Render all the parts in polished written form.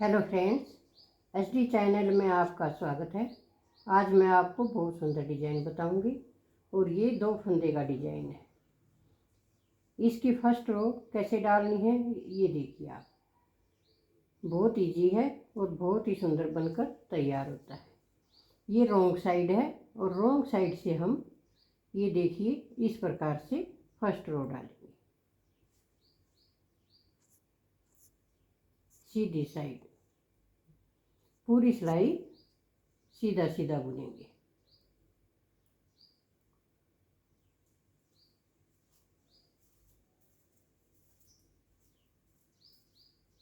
Hello friends, HD channel में आपका स्वागत है। आज मैं आपको बहुत सुंदर डिज़ाइन बताऊंगी और ये 2 फंदे का डिज़ाइन है। इसकी फर्स्ट रो कैसे डालनी है ये देखिए आप। बहुत इजी है और बहुत ही सुंदर बनकर तैयार होता है। ये रॉन्ग साइड है और रॉन्ग साइड से हम ये देखिए इस प्रकार से फर्स्ट रो डालेंगे। सीधी साइड पूरी सिलाई सीधा सीधा बुनेंगे।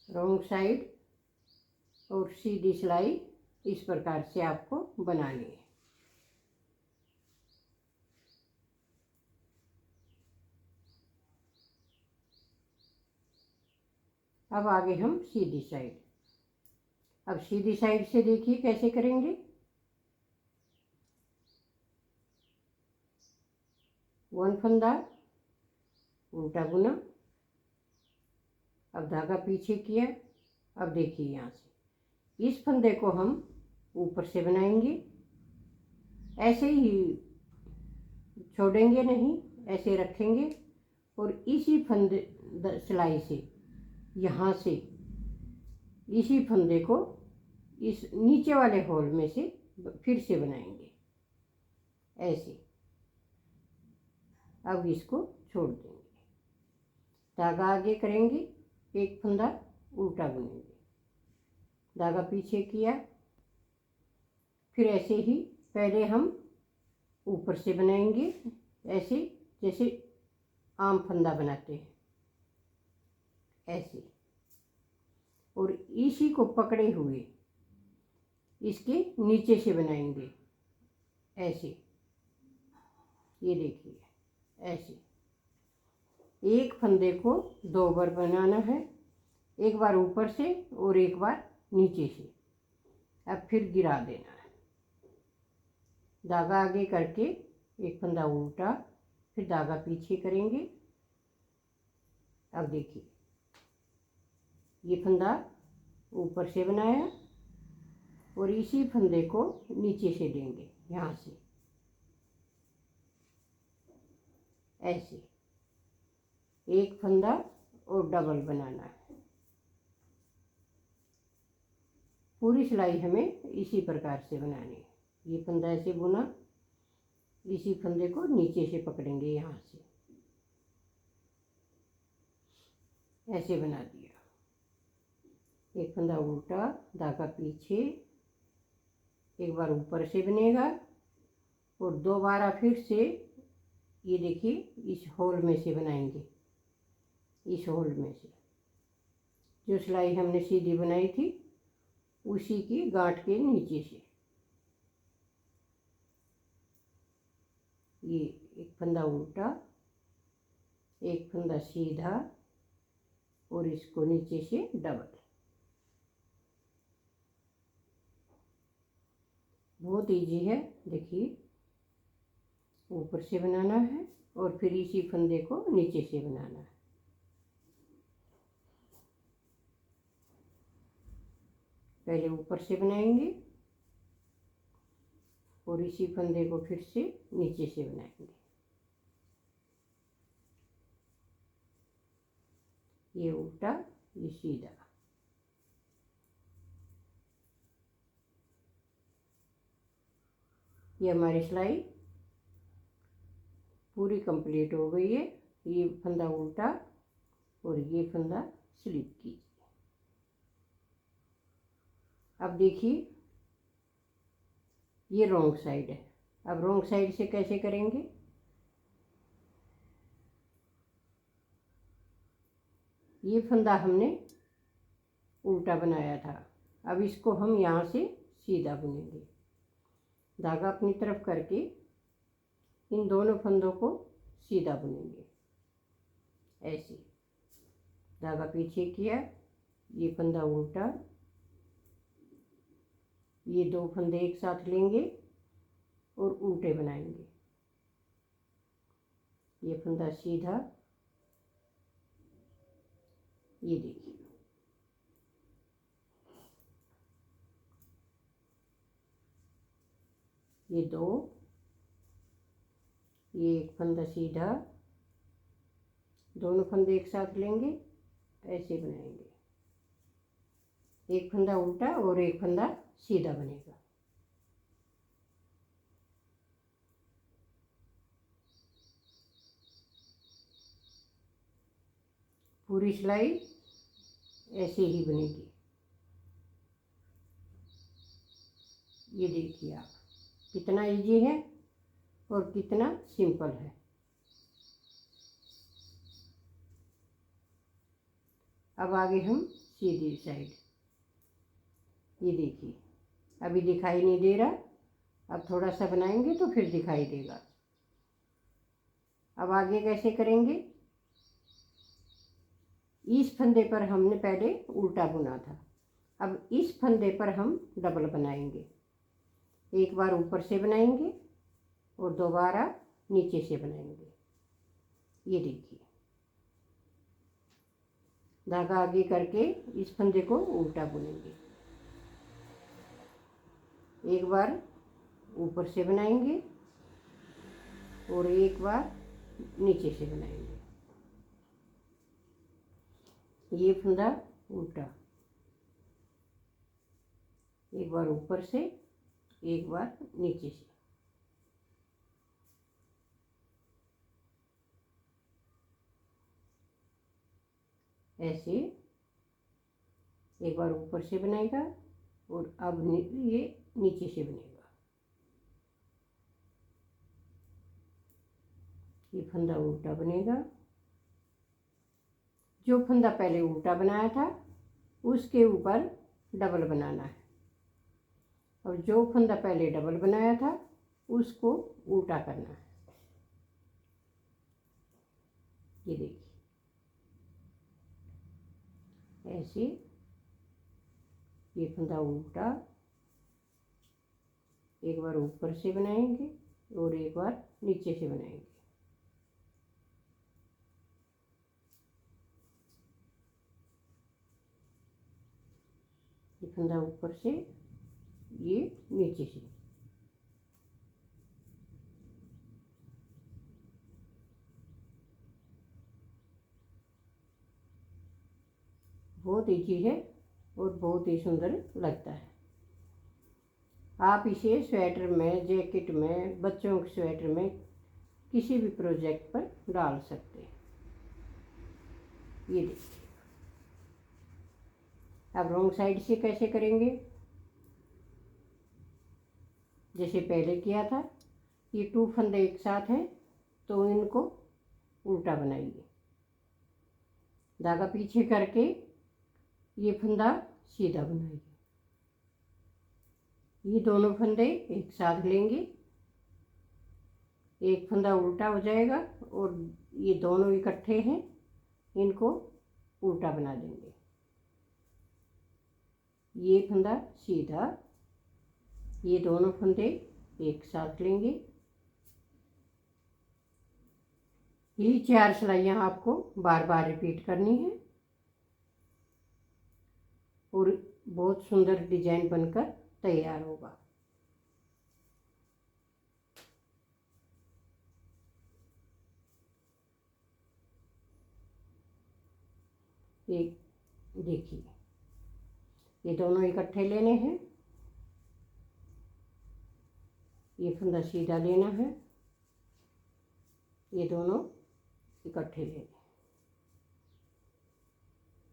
रॉन्ग साइड और सीधी सिलाई इस प्रकार से आपको बनानी है। अब आगे हम सीधी साइड। अब सीधी साइड से देखिए कैसे करेंगे। 1 फंदा उल्टा बुना, अब धागा पीछे किया। अब देखिए यहाँ से इस फंदे को हम ऊपर से बनाएंगे, ऐसे ही छोड़ेंगे नहीं, ऐसे रखेंगे और इसी फंदे सिलाई से यहाँ से इसी फंदे को इस नीचे वाले होल में से फिर से बनाएंगे ऐसे। अब इसको छोड़ देंगे, धागा आगे करेंगे, 1 फंदा उल्टा बुनेंगे, धागा पीछे किया, फिर ऐसे ही पहले हम ऊपर से बनाएंगे ऐसे जैसे आम फंदा बनाते हैं ऐसे, और इसी को पकड़े हुए इसके नीचे से बनाएंगे ऐसे। ये देखिए ऐसे 1 फंदे को 2 बार बनाना है, एक बार ऊपर से और एक बार नीचे से। अब फिर गिरा देना है, धागा आगे करके 1 फंदा उल्टा, फिर धागा पीछे करेंगे। अब देखिए ये फंदा ऊपर से बनाया और इसी फंदे को नीचे से देंगे यहाँ से ऐसे। 1 फंदा और डबल बनाना है। पूरी सिलाई हमें इसी प्रकार से बनानी है। ये फंदा ऐसे बुना, इसी फंदे को नीचे से पकड़ेंगे यहाँ से ऐसे बना दिया। 1 फंदा उल्टा, धागा पीछे, एक बार ऊपर से बनेगा और दोबारा फिर से ये देखिए इस होल में से बनाएंगे, इस होल में से जो सिलाई हमने सीधी बनाई थी उसी की गांठ के नीचे से ये 1 फंदा उल्टा, 1 फंदा सीधा और इसको नीचे से डबल। बहुत इजी है, देखिए ऊपर से बनाना है और फिर इसी फंदे को नीचे से बनाना है। पहले ऊपर से बनाएंगे और इसी फंदे को फिर से नीचे से बनाएंगे। ये उल्टा, ये सीधा। ये हमारी सिलाई पूरी कंप्लीट हो गई है। ये फंदा उल्टा और ये फंदा स्लिप कीजिए। अब देखिए ये रॉन्ग साइड है। अब रॉन्ग साइड से कैसे करेंगे। ये फंदा हमने उल्टा बनाया था, अब इसको हम यहाँ से सीधा बुनेंगे, धागा अपनी तरफ करके इन दोनों फंदों को सीधा बुनेंगे ऐसे। धागा पीछे किया, ये फंदा उल्टा, ये 2 फंदे एक साथ लेंगे और उल्टे बनाएंगे। ये फंदा सीधा, ये देखिए ये 2, ये एक फंदा सीधा, दोनों फंदे एक साथ लेंगे, ऐसे बनाएंगे। एक फंदा उल्टा और एक फंदा सीधा बनेगा। पूरी सिलाई ऐसे ही बनेगी। ये देखिए आप, कितना इजी है और कितना सिंपल है। अब आगे हम सीधी साइड, ये देखिए अभी दिखाई नहीं दे रहा, अब थोड़ा सा बनाएंगे तो फिर दिखाई देगा। अब आगे कैसे करेंगे, इस फंदे पर हमने पहले उल्टा बुना था, अब इस फंदे पर हम डबल बनाएंगे। एक बार ऊपर से बनाएंगे और दोबारा नीचे से बनाएंगे। ये देखिए, धागा आगे करके इस फंदे को उल्टा बुनेंगे। एक बार ऊपर से बनाएंगे और एक बार नीचे से बनाएंगे। ये फंदा उल्टा, एक बार ऊपर से एक बार नीचे से। ऐसे एक बार ऊपर से बनाएगा और अब ये नीचे से बनेगा। ये फंदा उल्टा बनेगा। जो फंदा पहले उल्टा बनाया था उसके ऊपर डबल बनाना है, और जो फंदा पहले डबल बनाया था उसको उल्टा करना है। ये देखिए, ऐसे ये फंदा उल्टा, एक बार ऊपर से बनाएंगे और एक बार नीचे से बनाएंगे। ये फंदा ऊपर से, ये नीचे से। बहुत इजी है और बहुत ही सुंदर लगता है। आप इसे स्वेटर में, जैकेट में, बच्चों के स्वेटर में, किसी भी प्रोजेक्ट पर डाल सकते हैं। ये देखिए, अब रॉन्ग साइड से कैसे करेंगे, जैसे पहले किया था। ये 2 फंदे एक साथ हैं तो इनको उल्टा बनाइए, धागा पीछे करके ये फंदा सीधा बनाइए। ये दोनों फंदे एक साथ लेंगे, एक फंदा उल्टा हो जाएगा और ये दोनों इकट्ठे हैं, इनको उल्टा बना देंगे। ये फंदा सीधा, ये दोनों फंदे एक साथ लेंगे। यही 4 सिलाइयाँ आपको बार बार रिपीट करनी है और बहुत सुंदर डिजाइन बनकर तैयार होगा। एक देखिए, ये दोनों इकट्ठे लेने हैं, ये फंदा सीधा लेना है, ये दोनों इकट्ठे लेने,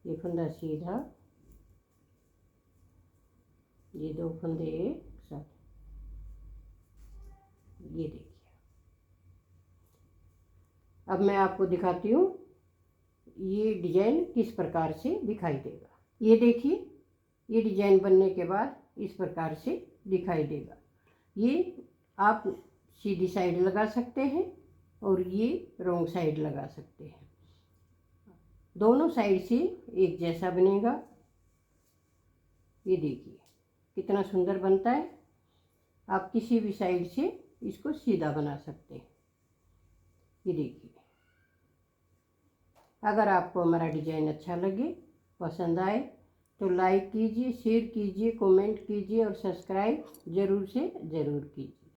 ये फंदा सीधा, ये 2 फंदे एक साथ। ये देखिए, अब मैं आपको दिखाती हूँ ये डिजाइन किस प्रकार से दिखाई देगा। ये देखिए, ये डिजाइन बनने के बाद इस प्रकार से दिखाई देगा। ये आप सीधी साइड लगा सकते हैं और ये रॉन्ग साइड लगा सकते हैं। दोनों साइड से एक जैसा बनेगा। ये देखिए कितना सुंदर बनता है। आप किसी भी साइड से इसको सीधा बना सकते हैं। ये देखिए, अगर आपको हमारा डिजाइन अच्छा लगे, पसंद आए तो लाइक कीजिए, शेयर कीजिए, कमेंट कीजिए और सब्सक्राइब ज़रूर से ज़रूर कीजिए।